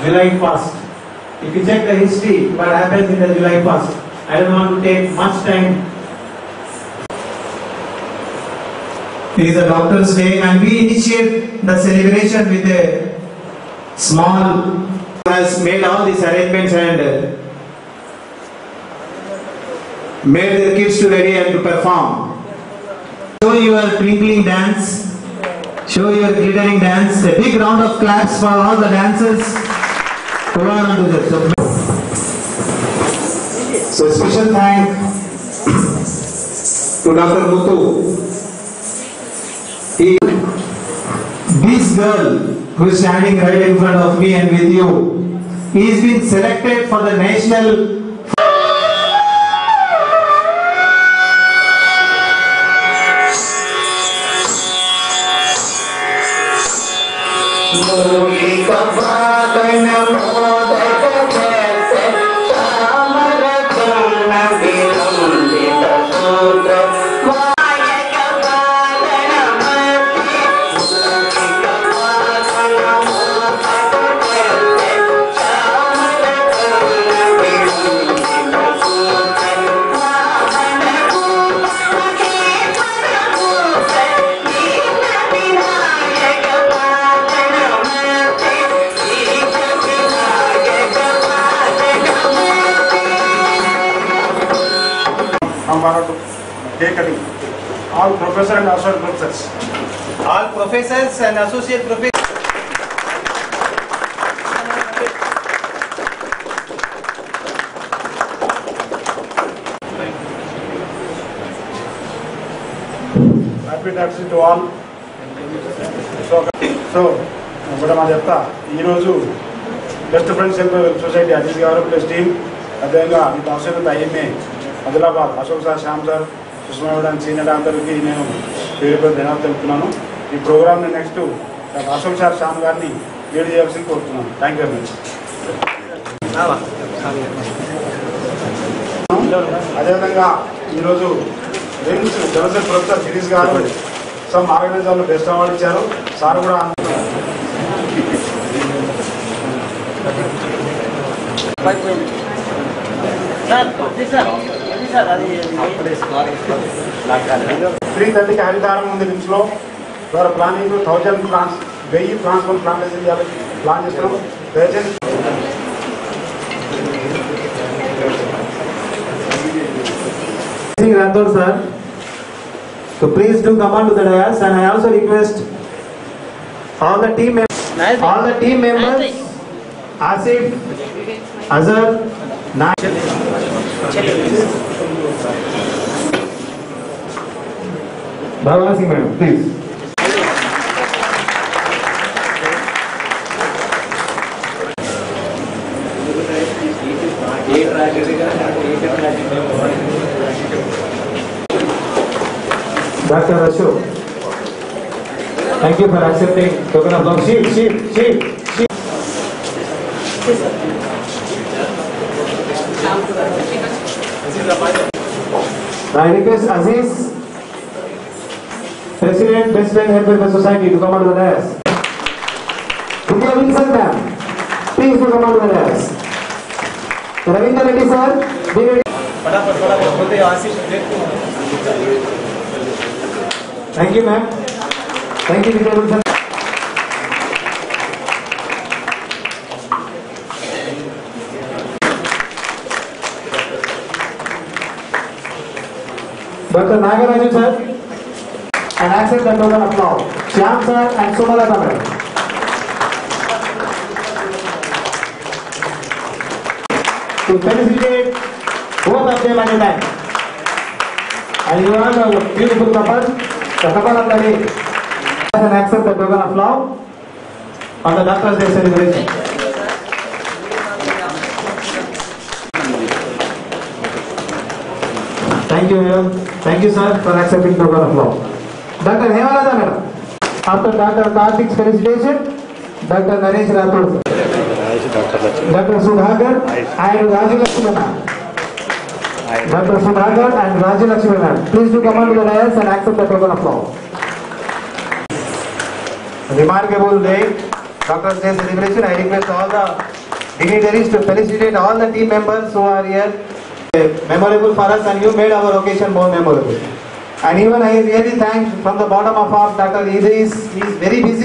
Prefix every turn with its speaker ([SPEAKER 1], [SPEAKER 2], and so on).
[SPEAKER 1] July 1st. If you check the history, what happens in the July 1st, I don't want to take much time. It is a Doctor's Day and we initiate the celebration with a small, has made all these arrangements and made their kids to ready and to perform. Show your twinkling dance, show your glittering dance. A big round of claps for all the dancers who are on this. So special thank to Dr. Muthu. This girl who is standing right in front of me and with you, he has been selected for the national
[SPEAKER 2] all professors and associate professors.
[SPEAKER 1] All professors and associate professors.
[SPEAKER 2] Happy taxi to all. So, madam Ajapta, ఈరోజు best friends society Ajit గారు plus team అదేవిధంగా ఈ అవసరం IMA Adilabad Ashok sir Shyam sir Sushma madam senior అందరికీ నేను పేరు పేరు ధన్యవాదాలు తెలుపుతున్నాను. ఈ ప్రోగ్రామ్ని నెక్స్ట్ అశోక్ సార్ శ్యామ్ గారిని లీడ్ చేయాల్సింది కోరుతున్నాను. Thank you very much. అదేవిధంగా ఈరోజు రిమ్స్ జనరల్ ప్రొఫెసర్ సిరీస్ గారు సమ్ ఆర్గనైజర్లు బెస్ట్ అవార్డు ఇచ్చారు. సార్ కూడా ఫ్రీ తల్లికి హరితారం ఉంది రిమ్స్ లో. వారు ప్లానింగ్ 1000 ప్లాంట్స్ 1000 ప్లాంట్స్ ప్లాంటేషన్ చేయాలి ప్లాన్ చేస్తున్నాం. దయచేసి
[SPEAKER 1] Rathore sir, so please do come on to the dais, and I also request all the team members, Asif, Azhar, Bhavana Singh madam, please. Dr. Ashok, thank you for accepting token of love. Sheep. I request Aziz, President Best Friend Helpful Society, to come on to the dais. Vidya Wilson ma'am, please to come on to the dais. Ravindra Reddy sir, be ready. Thank you ma'am. Thank you Vidya Wilson. Dr. Nagaraju sir, and accept the token of applause. Shyam sir and Sumalata madam. To felicitate both of them at a time. And you are the beautiful couple, the couple of the day. And accept the token of love on the Doctor's Day celebration. Thank you, madam. Thank you, sir, for accepting token of love. Dr. Hemalata, madam. After Dr. Karthik's felicitation, Dr. Naresh Rathore, Dr. Sudhakar and Raju Lakshmi, Dr. Sudhakar and Raju Lakshmi, please do come on to the dais and accept the token of love. Remarkable day Doctor's Day celebration. I request all the dignitaries to felicitate all the team members who are here. Memorable for us, and you made our occasion more memorable. And even I really thank from the bottom of our heart Dr. Idris. He is very busy.